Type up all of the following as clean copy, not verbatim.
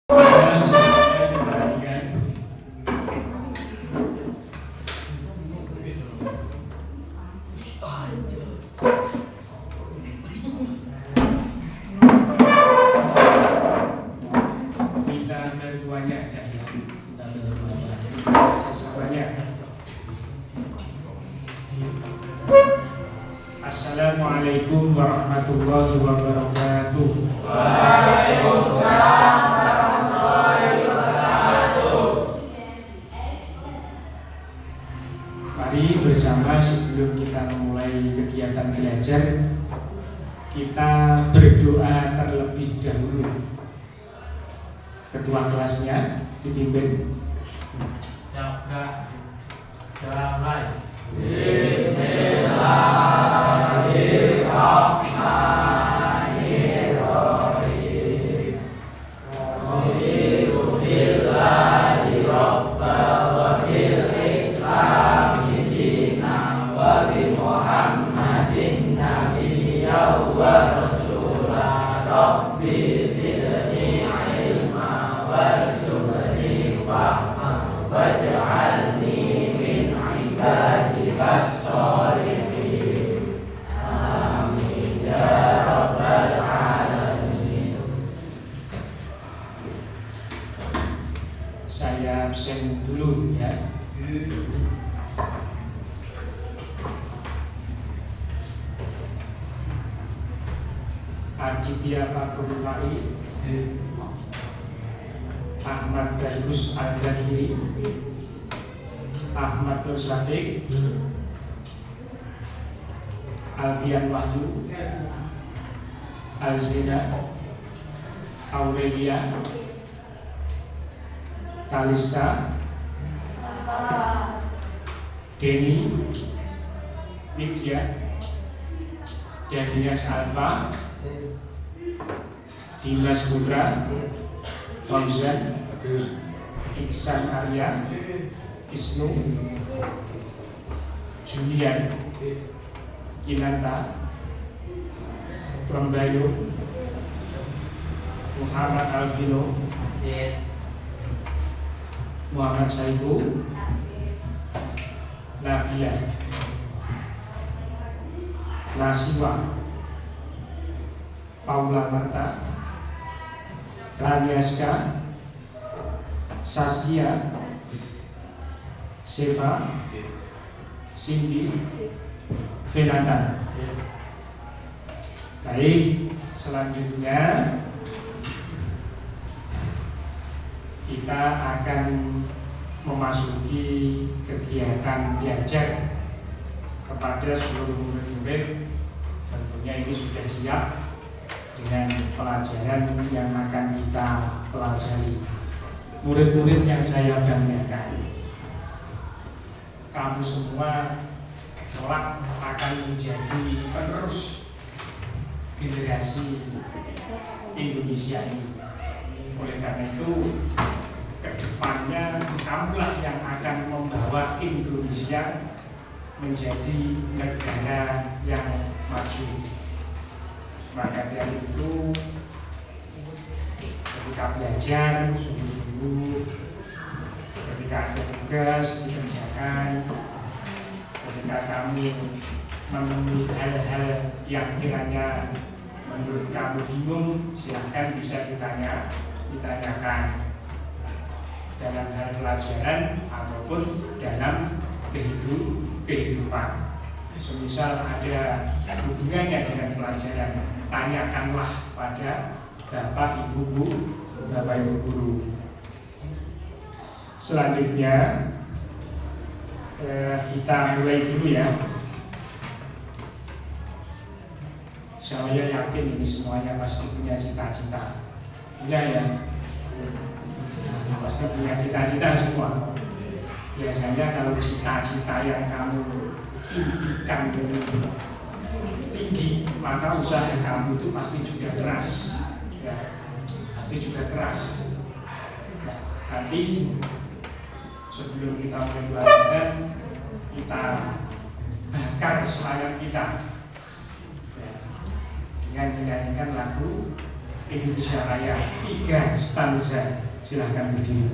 Assalamualaikum warahmatullahi wabarakatuh. Waalaikumsalam warahmatullahi wabarakatuh. Mari bersama sebelum kita memulai kegiatan belajar, kita berdoa terlebih dahulu. Ketua kelasnya dipimpin. Bismillahirrahmanirrahim. Raditu billahi rabban wa bil islami dinan wa bi Muhammadin nabiyyan wa rasulan. Rabbi zidni ilma warzuqni fahma waj'alni min ibadikas sholihin. Amin ya rabbal alamin. Saya absen dulu ya. Aditya Fakulai, Ahmad Bagus Al-Ghazali, Ahmad Nur Syafiq, Alfian Wahyu, Alzina, Aurelia, Kalista, Denny, Widya, Danias Alfa, Dimas Putra, Fauzan, Iksan Arya, Isnu, Julian, Kinanta, Prombayo, Muhammad Alvino, Muhammad Saiku, Nabila, Nasiwa, Paula Marta, Raniaska, Saskia, Seva, Cindy, Fernanda. Baik, selanjutnya kita akan memasuki kegiatan belajar kepada seluruh murid-murid. Tentunya ini sudah siap dengan pelajaran yang akan kita pelajari. Murid-murid yang saya banggakan, kamu semua kelak akan menjadi penerus generasi Indonesia ini. Oleh karena itu, kedepannya kamulah yang akan membawa Indonesia menjadi negara yang maju. Maka dari itu, ketika belajar sungguh-sungguh, ketika ada tugas dikerjakan, ketika kamu menemui hal-hal yang kiranya menurut kamu bingung, silahkan bisa ditanyakan dalam hal pelajaran ataupun dalam kehidupan. Semisal ada hubungannya dengan pelajaran, tanyakanlah pada Bapak Ibu Guru. Selanjutnya kita mulai dulu ya. Saya yakin ini semuanya pasti punya cita-cita. Iya ya, pasti punya cita-cita semua. Biasanya kalau cita-cita yang kamu impikan tinggi, maka usaha kamu itu pasti juga keras. Ya, pasti juga keras. Nanti sebelum kita mulai pelajaran, kita bakar semangat kita dengan menyanyikan lagu Indonesia Raya 3 stanza. Silahkan berdiri.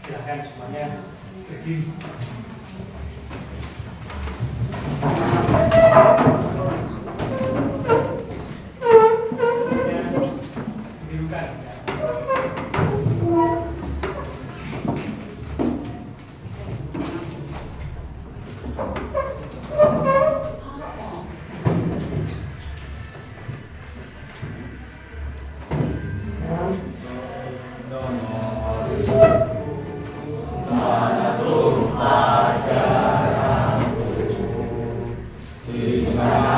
Silakan semuanya berdiri. Dibuka. Mana tumpah darahku di sana.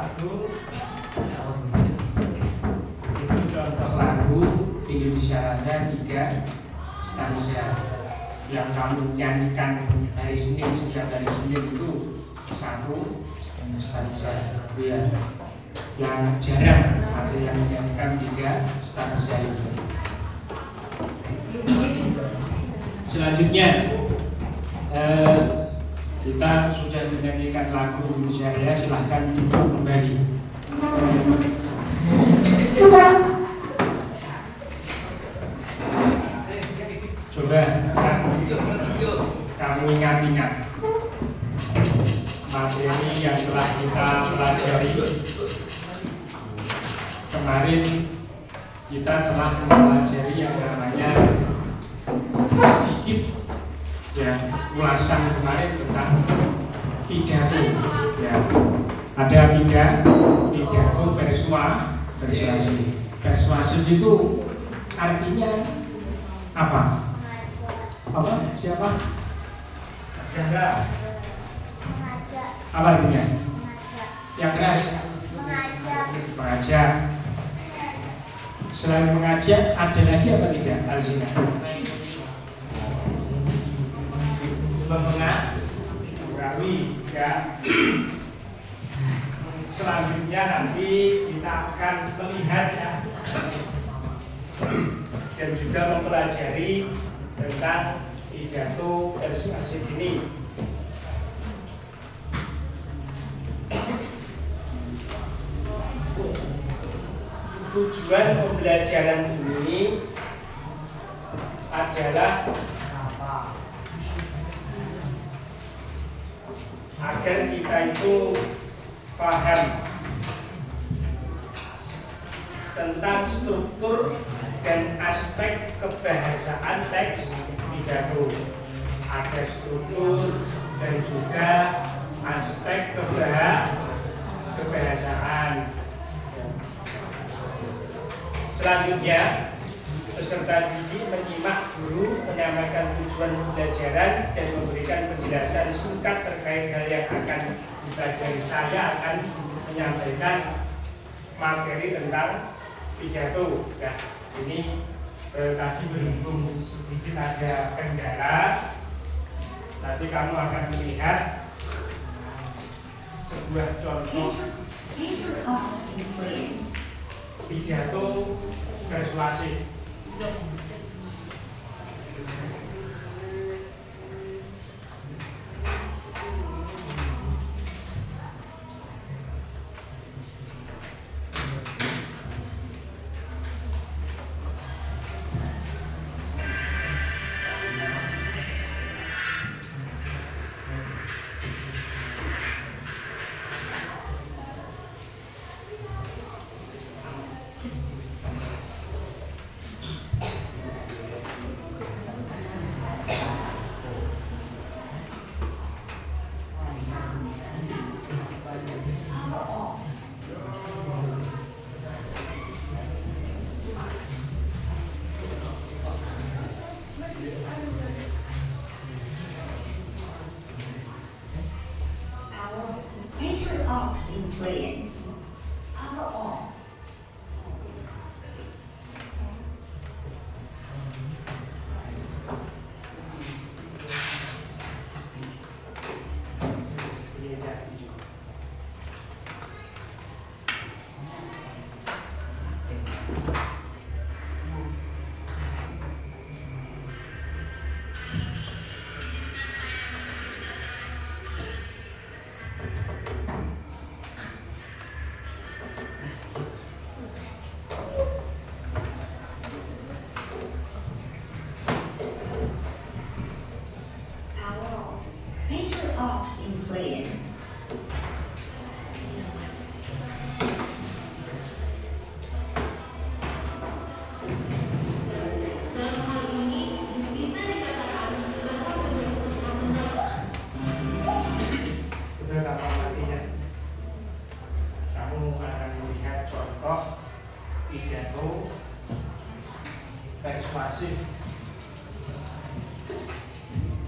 lagu itu contoh lagu Indonesia Raya 3 stanza yang kamu nyanyikan hari Senin, setiap hari Senin itu 1 stanza ya. Yang jarang ada yang menyanyikan 3 stanza itu. Selanjutnya kita sudah menyanyikan lagu Indonesia Raya, silahkan duduk kembali. Coba kamu ingat-ingat materi yang telah kita pelajari kemarin. Kita telah mempelajari yang namanya sedikit ya ulasan kemarin tentang pidato ya. Ada pidato persuasif. Persuasif itu artinya apa? Siapa? Siapa? Apa artinya? Yang keras? Mengajak. Selain mengajak, ada lagi apa tidak? Alzina? Mempengaruhi ya. Selanjutnya nanti kita akan melihat ya, dan juga mempelajari tentang pidato persuasif ini. Tujuan pembelajaran ini adalah agar kita itu paham tentang struktur dan aspek kebahasaan teks pidato. Ada struktur dan juga aspek kebahasaan. Selanjutnya, peserta didik menyimak guru menyampaikan tujuan pembelajaran dan memberikan penjelasan singkat terkait hal yang akan dipelajari. Saya akan menyampaikan materi tentang pidato. Ya, ini tadi berhubung sedikit ada kendala, nanti kamu akan melihat sebuah contoh pidato persuasif.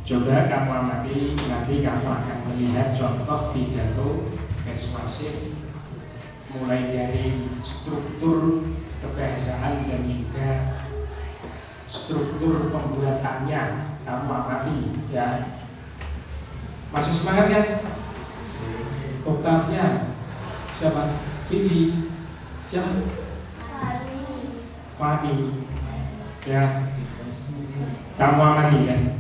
Coba kamu amati, nanti kamu akan melihat contoh pidato persuasif struktur pembuatannya kamu amati ya. Masih semangat kan? Oktavnya siapa? Vivi siapa? Fani ya. Kamu amati kan?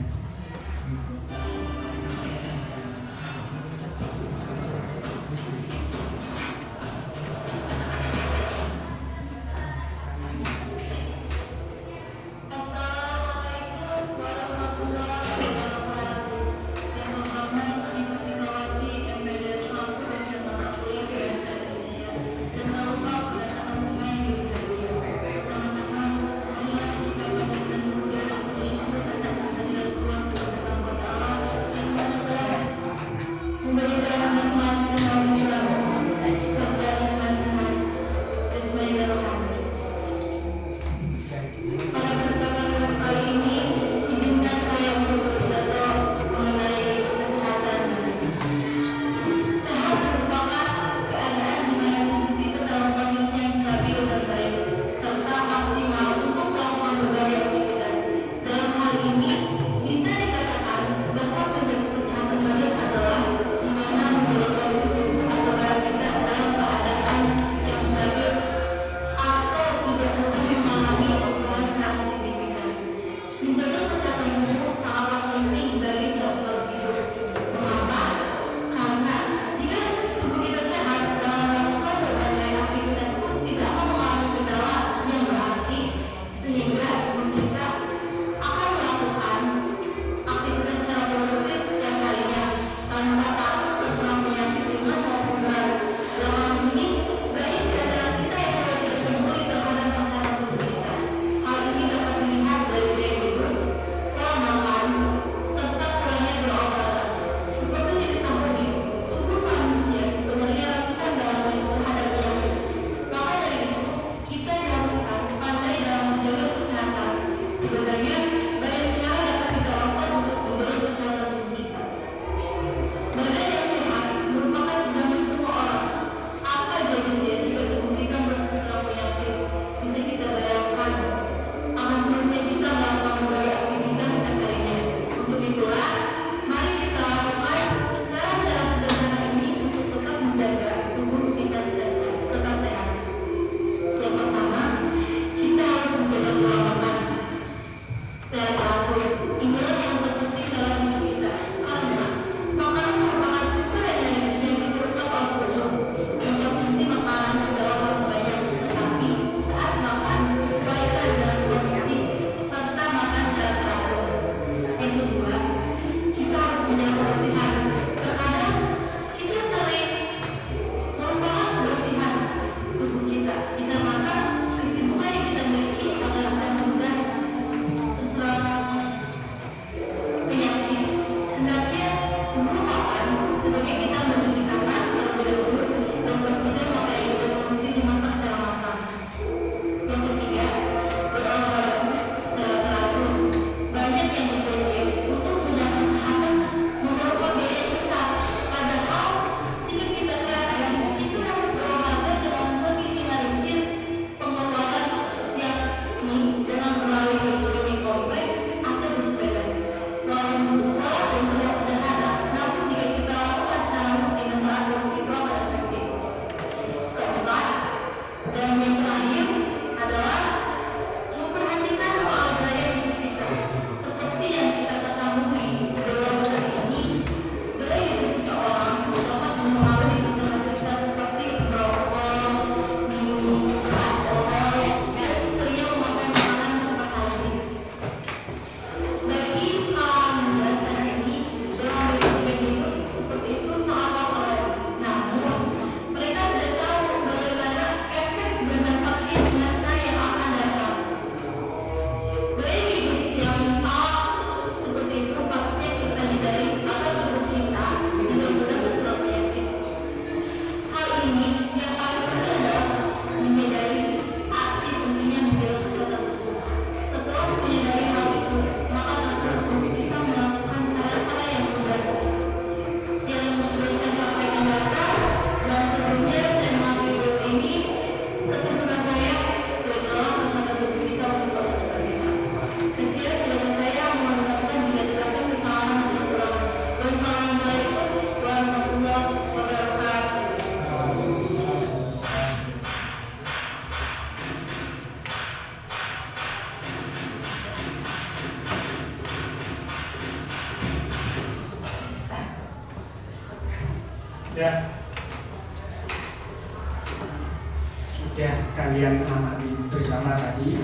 Ya, kalian amati bersama tadi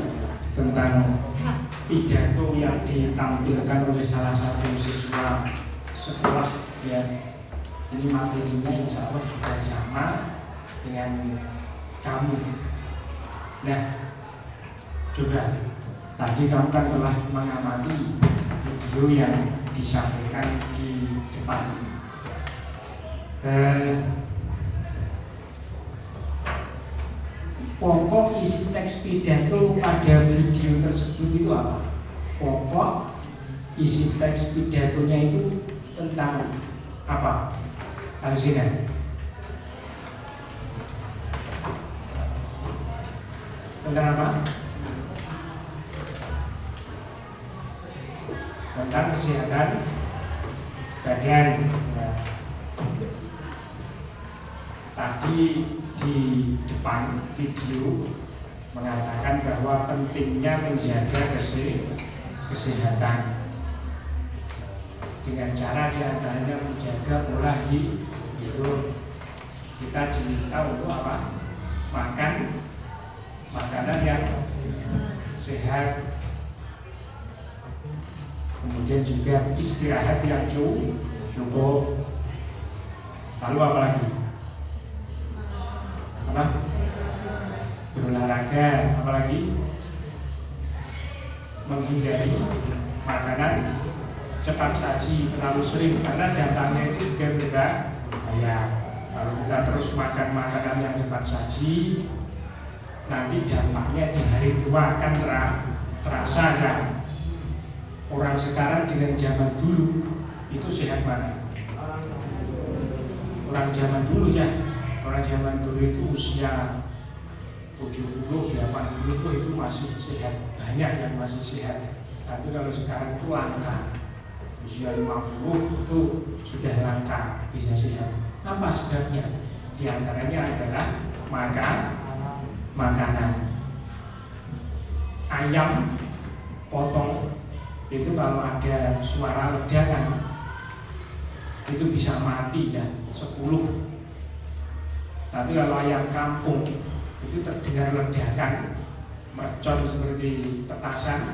tentang pidato yang ditampilkan oleh salah satu siswa sekolah ya. Ini materinya insya Allah juga sama dengan kamu. Nah, coba tadi kamu kan telah mengamati video yang disampaikan di depan. Pokok isi teks pidato pada video tersebut itu apa? Pokok isi teks pidatonya itu tentang apa? Alzina. Tentang apa? Tentang kesehatan badan. Nah, tadi di depan video mengatakan bahwa pentingnya menjaga kesehatan dengan cara diantaranya menjaga pola hidup. Kita diminta untuk apa? Makan makanan yang sehat, kemudian juga istirahat yang cukup. Lalu apa lagi? Apa? Berolahraga, apalagi menghindari makanan cepat saji terlalu sering karena datanya itu juga berbahaya. Kalau kita terus makan makanan yang cepat saji, nanti dampaknya di hari tua akan terasa kan. Orang sekarang dengan zaman dulu itu sehat mana? Orang zaman dulu ya. Orang zaman dulu itu usia 70, 80 itu masih sehat. Banyak yang masih sehat. Tapi kalau sekarang itu langka. Usia 50 itu sudah langka bisa sehat. Apa sebabnya? Di antaranya adalah makanan. Ayam potong itu kalau ada suara ledakan itu bisa mati ya 10. Tapi kalau ayam kampung itu terdengar ledakan mercon seperti petasan,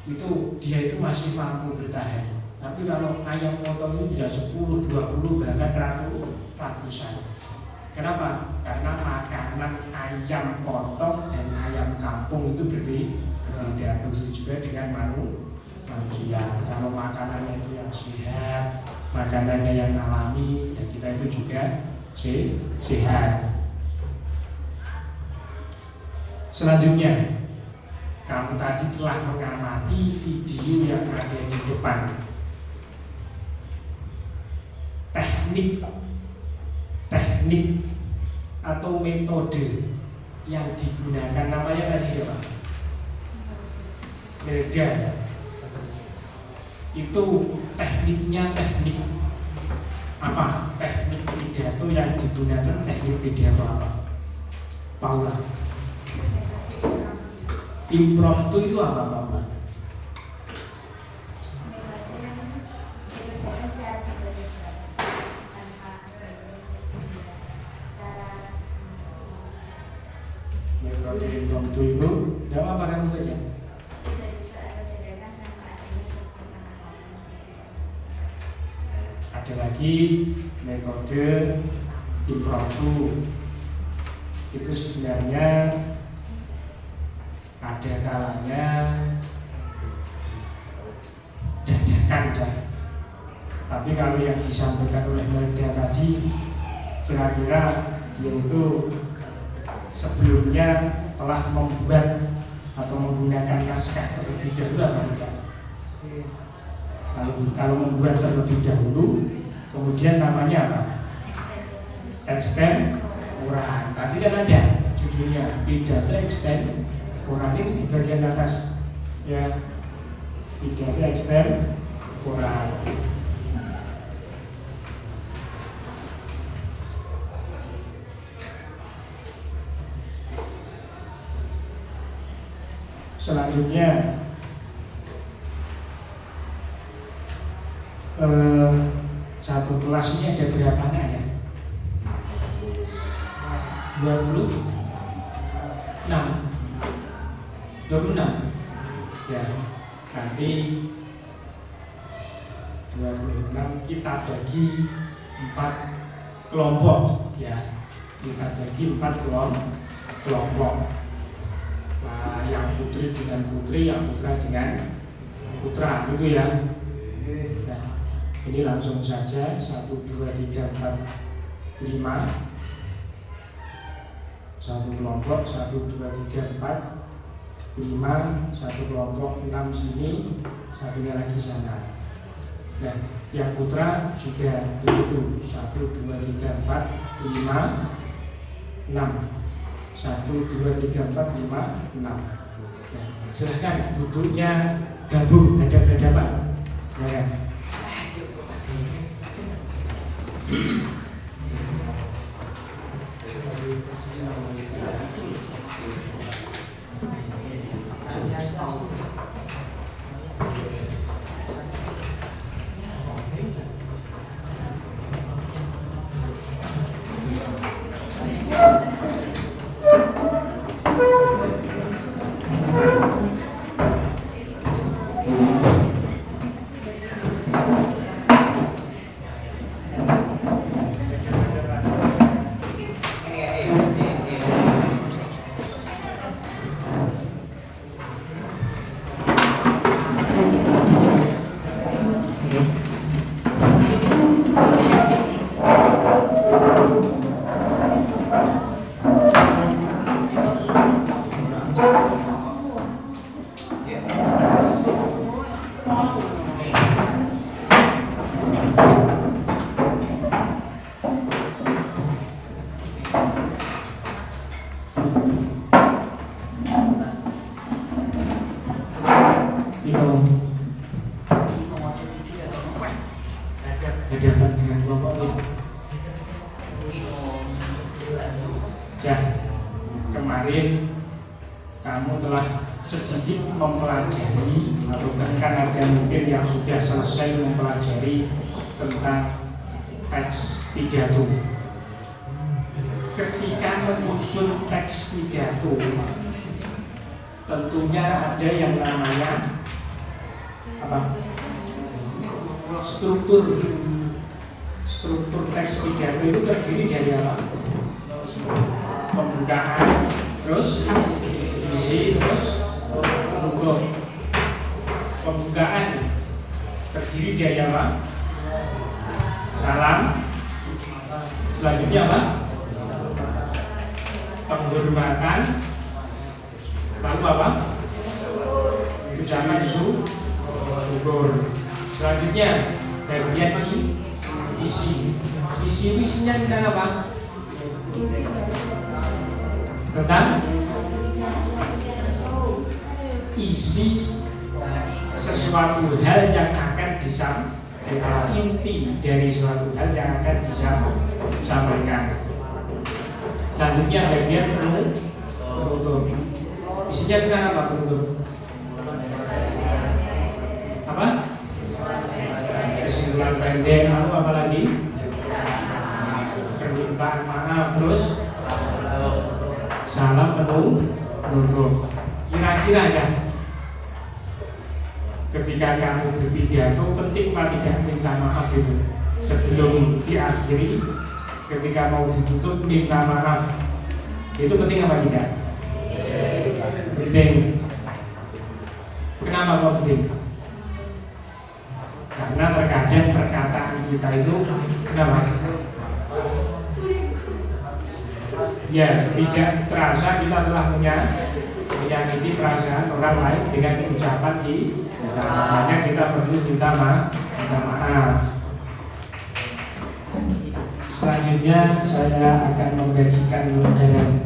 itu dia itu masih mampu bertahan. Tapi kalau ayam potong itu bisa 10, 20 bahkan ratusan. Kenapa? Karena makanan ayam potong dan ayam kampung itu berbeda. Begitu juga dengan manusia. Kalau makanannya itu yang sehat, makanannya yang alami, dan kita itu juga sehat. Selanjutnya, kamu tadi telah mengamati video yang ada di depan. Teknik atau metode yang digunakan namanya tadi siapa? Melda. Itu tekniknya teknik apa? Teknik pidato yang digunakan teknik pidato apa? Paula. Impromptu itu apa, Paula? Metode impromptu itu, ya apa kamu baca? Ada lagi metode impromptu. Itu sebenarnya ada kalanya dadakan ya. Tapi kalau yang disampaikan oleh Melda tadi, kira-kira dia itu sebelumnya telah membuat atau menggunakan naskah terlebih dahulu atau tidak? Kalau membuat terlebih dahulu, kemudian namanya apa? Extemporan. Tadi kan ada judulnya pidato extemporan, ini di bagian atas ya, pidato extemporan. Selanjutnya satu kelas ini ada berapa anak ya? 20? 26 ya, nanti 26 kita bagi 4 kelompok ya, kita bagi 4 kelompok. Nah, yang putri dengan putri, yang putra dengan putra, gitu ya. Nah, ini langsung saja 1, 2, 3, 4, 5 satu kelompok, 1, 2, 3, 4, 5 satu kelompok, 6 sini, satunya lagi sana. Nah, yang putra juga begitu, 1, 2, 3, 4, 5, 6 1, 2, 3, 4, 5, 6. Nah, silahkan duduknya gabung, ada Pak ya. Ya, kemarin kamu telah sedikit mempelajari atau bahkan ada mungkin yang sudah selesai mempelajari tentang teks pidato. Ketika menyusun teks pidato, tentunya ada yang namanya apa? Struktur teks pidato itu terdiri dari apa? Pembukaan, terus isi, terus penutup. Pembukaan terdiri dari apa? Salam. Selanjutnya apa? Penghormatan. Lalu apa? Ucapan syukur. Selanjutnya bagian isi. Isi itu isinya tentang apa? Tentang isi sesuatu hal yang akan disampaikan, inti dari suatu hal yang akan disampaikan. Selanjutnya bagian penutup. Isinya tentang apa penutup? Apa? Kesimpulan pendek. Lalu apa lagi? Permintaan maaf, terus salam penutup. Kira-kira ya, ketika kamu berpidato penting apa tidak minta maaf itu sebelum diakhiri, ketika mau ditutup minta maaf itu penting apa tidak? Penting. Kenapa kok penting? Karena terkadang perkataan kita itu kenapa? Ya, tidak terasa kita telah menyakiti perasaan orang lain dengan ucapan makanya kita perlu minta maaf. Selanjutnya saya akan membagikan lembaran.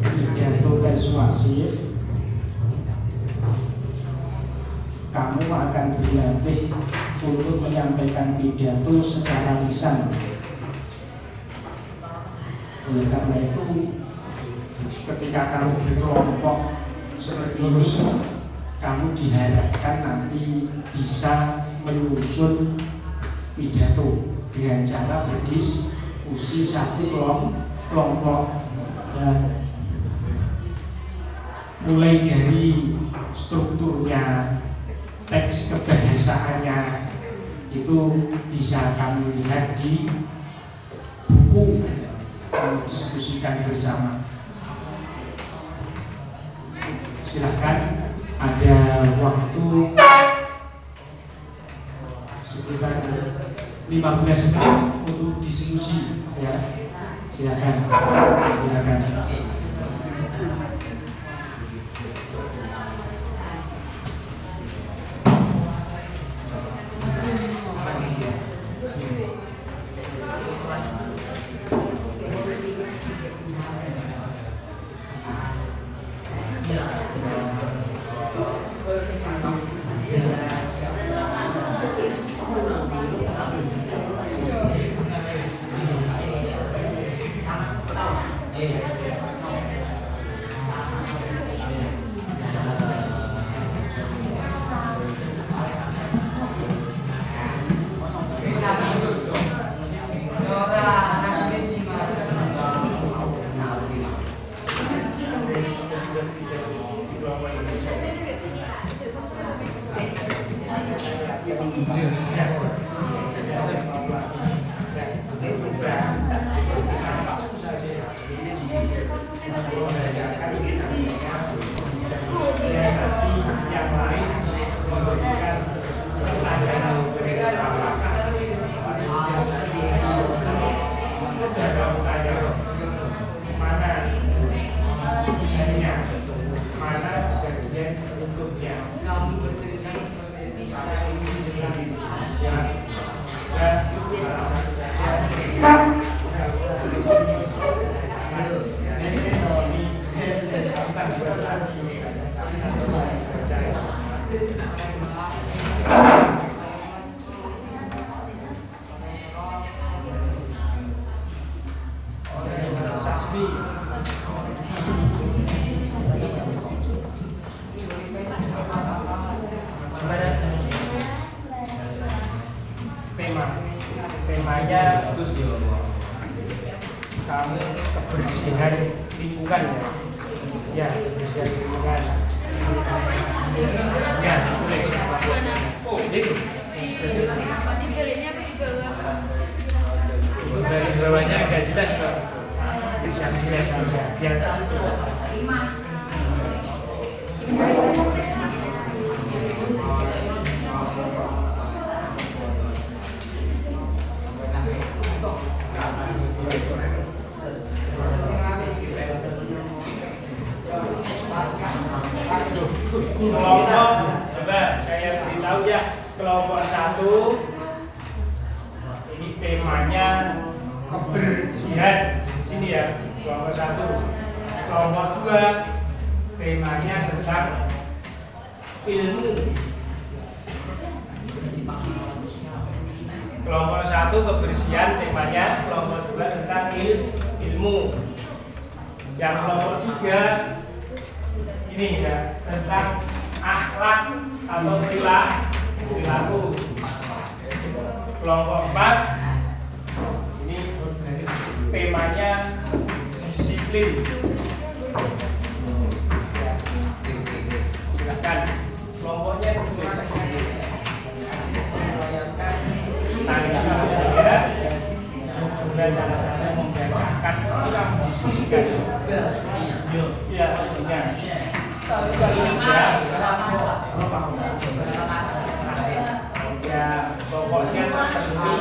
pidato persuasif, kamu akan dilatih untuk menyampaikan pidato secara lisan. Oleh karena itu, ketika kamu berkelompok seperti ini, kamu diharapkan nanti bisa menyusun pidato dengan cara berdiskusi satu kelompok ya. Mulai dari strukturnya, teks kebahasaannya itu bisa kamu lihat di buku yang diskusikan bersama. Silahkan, ada waktu sekitar 15 menit untuk diskusi ya. Silakan. Temanya kamu kebersihan lingkungan ya, kebersihan lingkungan ya, tulis itu dari bawahnya agak jelas kok, yang jelas saja di atas itu. Kelompok, coba saya beritahu ya, kelompok 1 ini temanya kebersihan, sini ya, kelompok 1. Kelompok 2 temanya tentang ilmu. Kelompok 1 kebersihan temanya, kelompok 2 tentang ilmu. Yang kelompok 3 ini ya, tentang akhlak atau perilaku. Kelompok 4 ini temanya disiplin. Ya. Silakan kelompoknya ditulis. Nanti kalau saya juga salah-salah membacakan, kita diskusikan. Ya, ya. Ya, pokoknya ini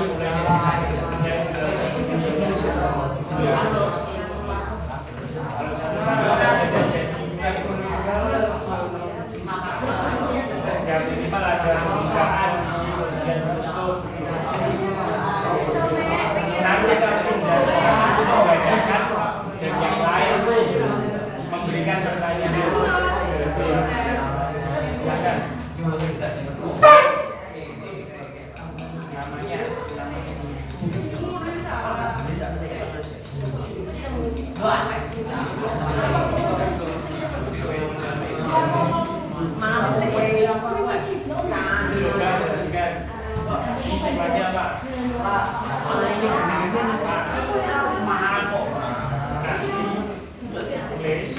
yang minimal ada pembukaan isi kemudian tutup. Nanti kalau sudah membacakan Temanya apa? Tulis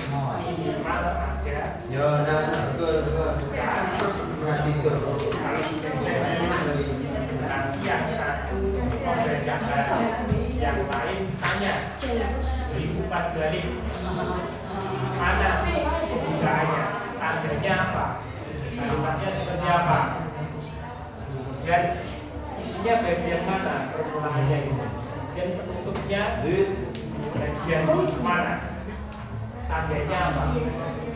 minimal ada. Ya, dah betul. Kalau sudah jadi nanti yang satu membacakan, yang lain tanya diumpat balik mana pembukaannya, tandanya apa, kalimatnya seperti apa, dan isinya bagian mana permulaannya itu, dan penutupnya bagian mana, tandanya apa.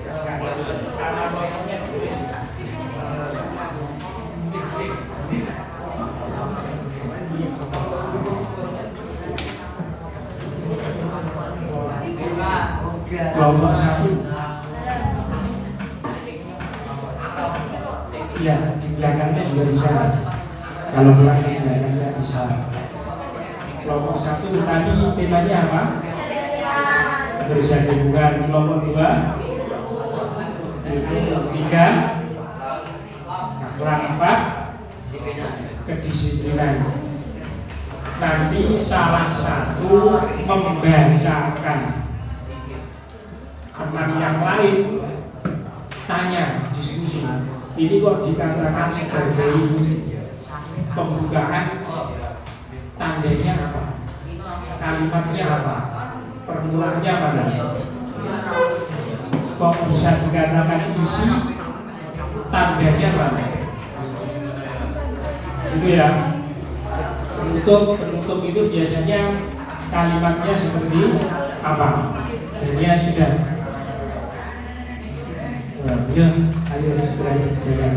Karena ngomongnya tulis kelompok satu. Ya, di belakangnya juga bisa. Kalau belakangnya bisa. Kelompok satu tadi temanya apa? Kebersihan lingkungan. Kelompok dua, tiga, kelompok empat, kedisiplinan. Nanti salah satu membacakan, teman yang lain tanya, diskusi. Ini kok dikatakan sebagai pembukaan, tandanya apa, kalimatnya apa, permulaannya mana, kok bisa dikatakan isi, tandanya mana, gitu ya. Penutup itu biasanya kalimatnya seperti apa, ya sudah. Ya, ayo segera jalan.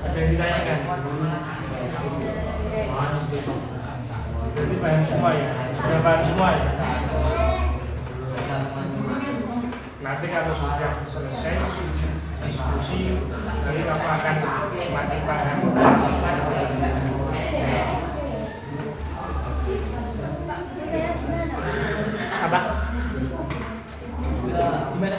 Ada yang ditanyakan? Berarti paham semua ya? Sudah paham semua ya? Nanti kalau sudah selesai diskusi, nanti kamu akan makin paham. Apa? Gimana?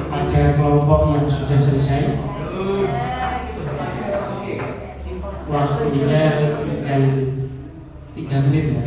Ada kelompok yang sudah selesai, waktunya tinggal 3 menit ya.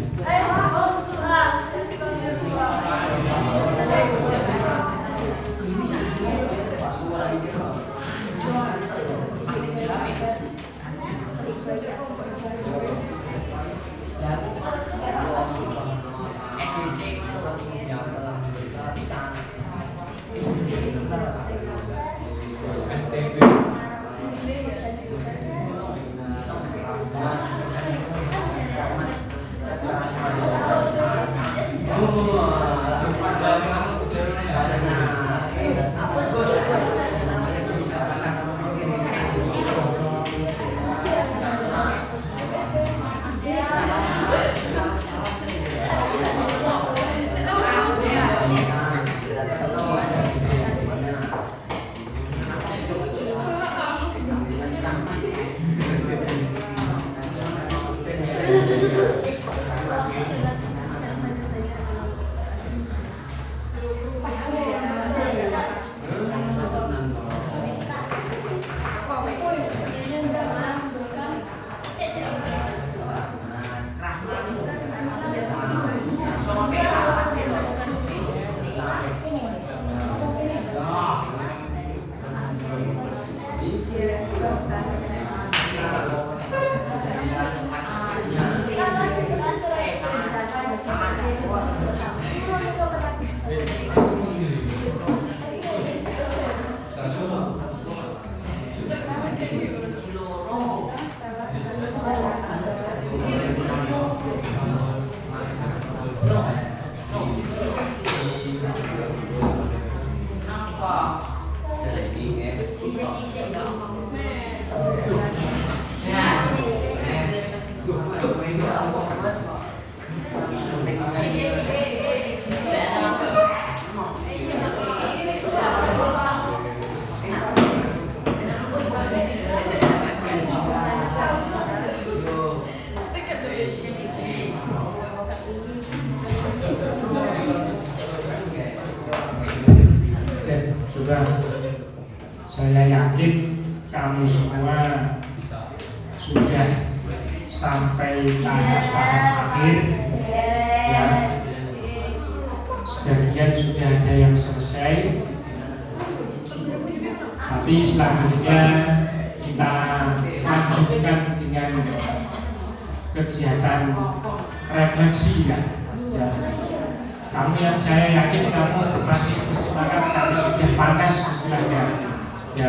Coba, saya yakin kamu semua sudah sampai tahap akhir ya. Sebagian sudah ada yang selesai, tapi selanjutnya kita lanjutkan dengan kegiatan refleksi ya. Kamu yang saya yakin kamu masih bersemangat, tapi sudah panas istilahnya ya.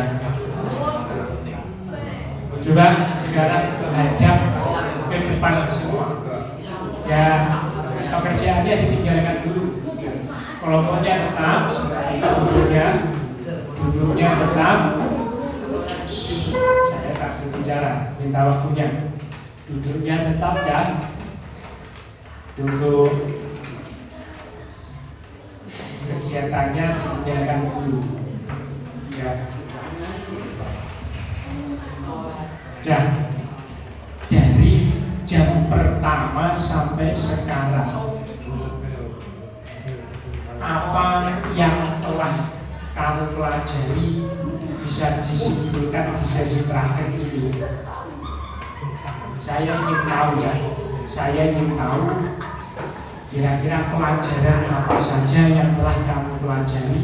Coba sekarang menghadap ke depan semua ya. Pekerjaannya ditinggalkan dulu, kelompoknya tetap, duduknya tetap. Saya tak berbicara, minta waktunya. Duduknya tetap ya. Untuk kegiatannya ditinggalkan dulu ya. Dari jam pertama sampai sekarang, apa yang telah kamu pelajari bisa disimpulkan di sesi terakhir ini? Saya ingin tahu ya. Saya ingin tahu kira-kira pelajaran apa saja yang telah kamu pelajari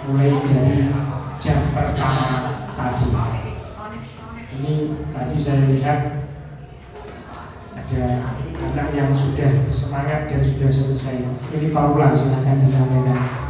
mulai dari jam pertama tadi. Ini tadi saya lihat ada anak yang sudah semangat dan sudah selesai. Ini Paula, silakan disampaikan.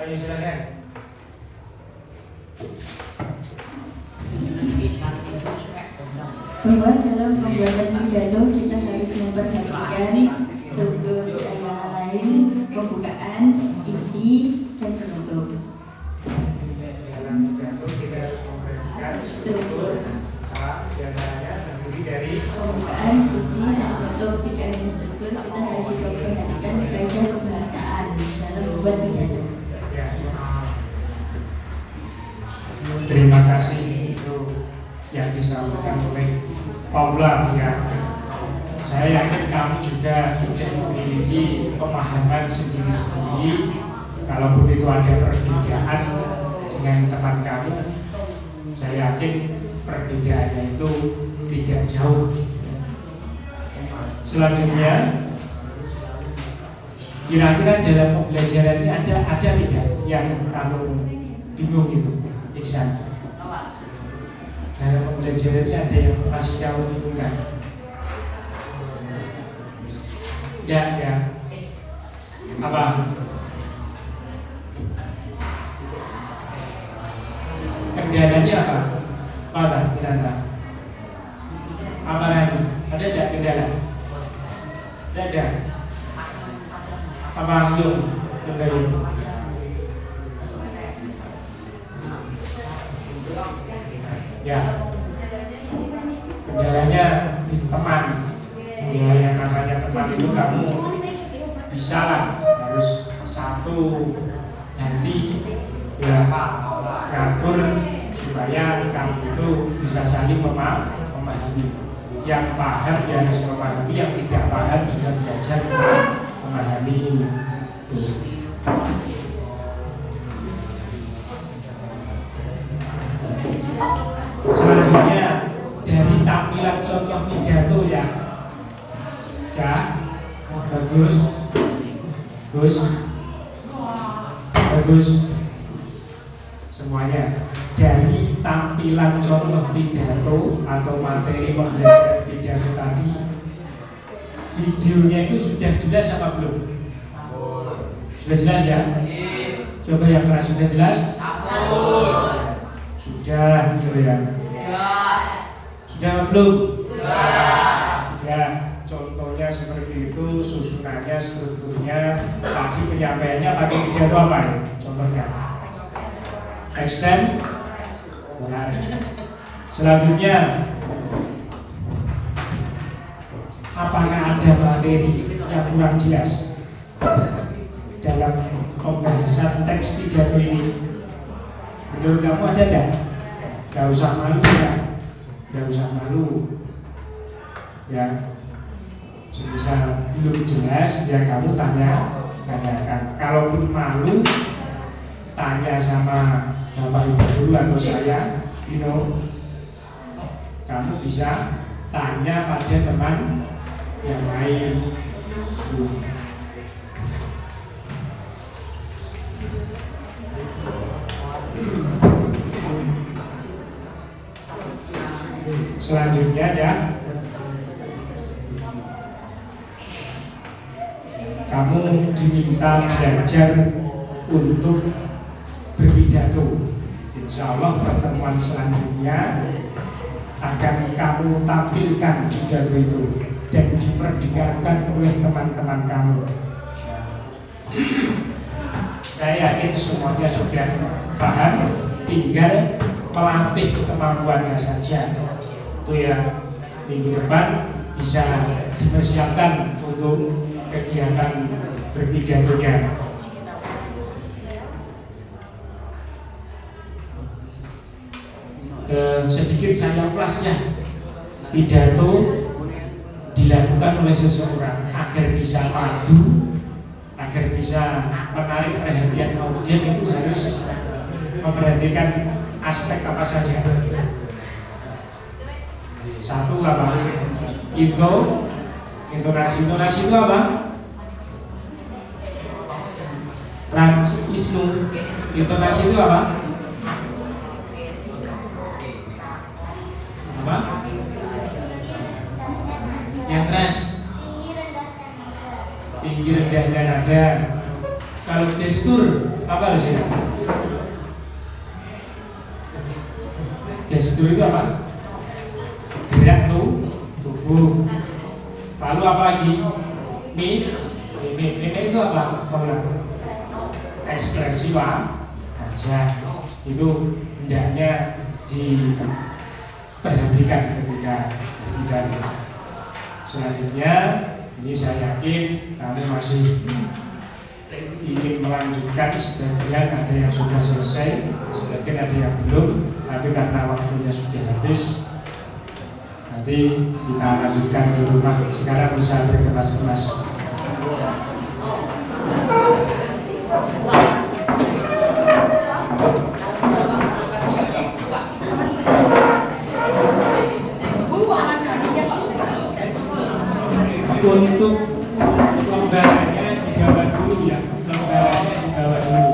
Ayo silakan. Bahwa dalam pembuatan pidato kita harus memperhatikan struktur antara lain pembukaan, isi, dan penutup. Dalam pidato kita harus memperhatikan struktur terdiri dari pembukaan, isi, dan penutup. Tidak hanya struktur, kita harus juga memperhatikan kaidah kebahasaan dalam membuat pidato. Terima kasih itu yang disampaikan oleh Paula ya. Saya yakin kamu juga sudah memiliki pemahaman sendiri-sendiri. Kalaupun itu ada perbedaan dengan teman kamu, saya yakin perbedaannya itu tidak jauh. Selanjutnya, kira-kira dalam pembelajaran ini ada tidak yang kamu bingung itu? Iksan, dalam pembelajaran ini ada yang masih kamu bingungkan? Ya. Apa? Kendalanya apa? Apa kira-kira? Apa lagi? Ada tidak kendala? Tidak ada. Apa yuk? Ya, kendalanya itu teman. Ya, yang namanya teman itu kamu bisa lah, harus satu hati ya, ngatur supaya kamu itu bisa saling memahami. Yang paham ya harus memahami, yang tidak paham juga belajar memahami. Selanjutnya dari tampilan contoh pidato ya. Bagus. semuanya. Dari tampilan contoh pidato atau materi pembelajaran pidato tadi, videonya itu sudah jelas apa belum? Sudah jelas ya? Coba yang keras, sudah jelas? Sudah, gitu ya. Sudah apa belum? Sudah. Contohnya seperti itu, susunannya, strukturnya, tadi penyampaiannya pakai pidato apa ya? Contohnya extend. Benar. Selanjutnya, apakah ada materi yang kurang jelas dalam pembahasan teks pidato ini? Menurut kamu ada enggak? Gak usah malu ya, gak usah malu ya. Semisal belum jelas ya kamu tanyakan. Kalaupun malu, tanya sama Bapak Ibu guru atau saya, kamu bisa tanya pada teman yang lain. Selanjutnya ya, kamu diminta belajar untuk berpidato. Insya Allah pertemuan selanjutnya akan kamu tampilkan pidato itu dan diperdengarkan oleh teman-teman kamu. Saya yakin semuanya sudah paham, tinggal melatih kemampuannya saja. Itu ya, minggu depan bisa dipersiapkan untuk kegiatan berpidatonya. Sedikit saya plusnya, pidato dilakukan oleh seseorang agar bisa maju, agar bisa menarik perhatian audien, itu harus memperhatikan aspek apa saja. Satu apa? Intonasi itu apa? Isnu. Intonasi itu apa? Apa? Yang keras. Tinggi rendahnya nada. Kalau gestur apa sih? Gestur itu apa? Gerak tubuh. Lalu apa lagi? Mimik itu apa? Ekspresi wajah. Itu hendaknya diperhatikan ketika pidato. Selanjutnya, ini saya yakin kamu masih ingin melanjutkan, sebagian ada yang sudah selesai, sebagian ada yang belum, tapi karena waktunya sudah habis, nanti kita lanjutkan di rumah. Sekarang bisa berkemas-kemas. Untuk lembarannya dibawa dulu ya, lembarannya dibawa dulu.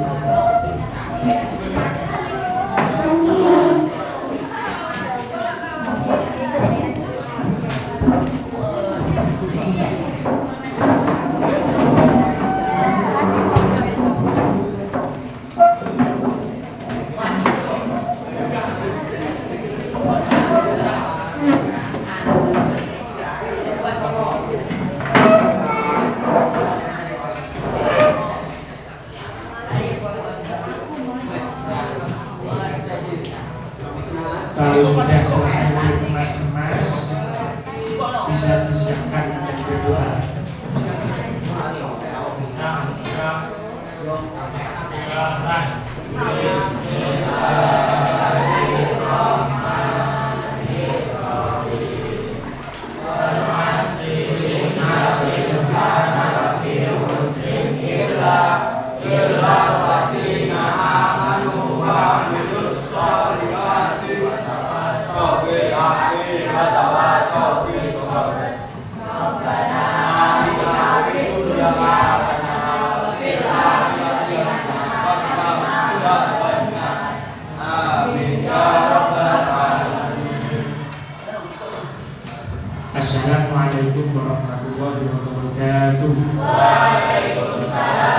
Kalau sudah selesai dikemas-kemas, bisa disiapkan yang kedua. warahmatullahi wabarakatuh. Waalaikumsalam